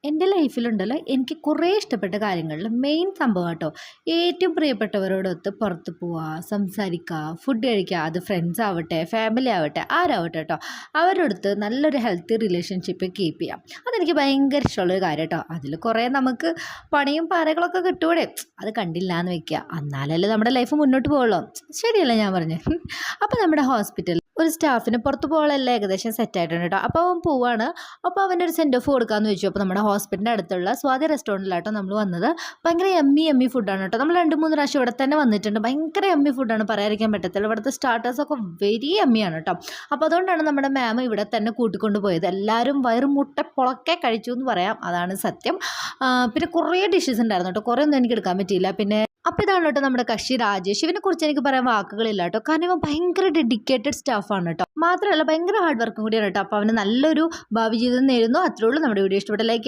എൻ്റെ ലൈഫിലുണ്ടല്ലോ എനിക്ക് കുറേ ഇഷ്ടപ്പെട്ട കാര്യങ്ങളിൽ മെയിൻ സംഭവം കേട്ടോ ഏറ്റവും പ്രിയപ്പെട്ടവരോടൊത്ത് പുറത്ത് പോവുക, സംസാരിക്കുക, ഫുഡ് കഴിക്കുക. അത് ഫ്രണ്ട്സ് ആവട്ടെ, ഫാമിലി ആവട്ടെ, ആരാവട്ടെ കേട്ടോ, അവരുടെ അടുത്ത് നല്ലൊരു ഹെൽത്തി റിലേഷൻഷിപ്പ് കീപ്പ് ചെയ്യാം. അതെനിക്ക് ഭയങ്കര ഇഷ്ടമുള്ളൊരു കാര്യം കേട്ടോ. അതിൽ കുറേ നമുക്ക് പണിയും പാരകളൊക്കെ കിട്ടൂടെ, അത് കണ്ടില്ല എന്ന് വെക്കുക. എന്നാലല്ലേ നമ്മുടെ ലൈഫ് മുന്നോട്ട് പോകുള്ളൂ. ശരിയല്ലേ ഞാൻ പറഞ്ഞത്? അപ്പോൾ നമ്മുടെ ഹോസ്പിറ്റലിൽ ഒരു സ്റ്റാഫിന് പുറത്ത് പോകാനുള്ള ഏകദേശം സെറ്റായിട്ടുണ്ട് കേട്ടോ. അപ്പോൾ അവൻ പോവാണ്. അപ്പോൾ അവനൊരു സെൻഡ് ഓഫ് കൊടുക്കാമെന്ന് വെച്ചു. അപ്പോൾ നമ്മുടെ ഹോസ്പിറ്റലിൻ്റെ അടുത്തുള്ള സ്വാതി റെസ്റ്റോറൻറ്റിലാട്ടോ നമ്മൾ വന്നത്. ഭയങ്കര എമ്മി ഫുഡാണ് കേട്ടോ. നമ്മൾ 2-3 പ്രാവശ്യം ഇവിടെ തന്നെ വന്നിട്ടുണ്ട്. ഭയങ്കര എമ്മി ഫുഡാണ്, പറയാതിരിക്കാൻ പറ്റത്തില്ല. ഇവിടുത്തെ സ്റ്റാർട്ടേഴ്സൊക്കെ വെരി എമ്മിയാണ് കേട്ടോ. അപ്പോൾ അതുകൊണ്ടാണ് നമ്മുടെ മാം ഇവിടെ തന്നെ കൂട്ടിക്കൊണ്ട് പോയത്. എല്ലാവരും വയറ് മുട്ട പൊളക്കെ കഴിച്ചു എന്ന് പറയാം, അതാണ് സത്യം. പിന്നെ കുറേ ഡിഷസ് ഉണ്ടായിരുന്നു കേട്ടോ. കുറേ ഒന്നും എനിക്ക് എടുക്കാൻ പറ്റിയില്ല. പിന്നെ അപ്പോൾ ഇതാണ് കേട്ടോ നമ്മുടെ കക്ഷി രാജേഷ്. ഇവനെ കുറിച്ച് എനിക്ക് പറയാൻ വാക്കുകളില്ല കേട്ടോ. കാരണം ഇവൻ ഭയങ്കര ഡെഡിക്കേറ്റഡ് സ്റ്റാഫാണ് കേട്ടോ. മാത്രമല്ല ഭയങ്കര ഹാർഡ് വർക്കും കൂടിയാണ് കേട്ടോ. അപ്പോൾ അവന് നല്ലൊരു ഭാവി ജീവിതം നേരുന്നു. അത്രേ ഉള്ളൂ. നമ്മുടെ വീഡിയോ ഇഷ്ടപ്പെട്ട ലൈക്ക്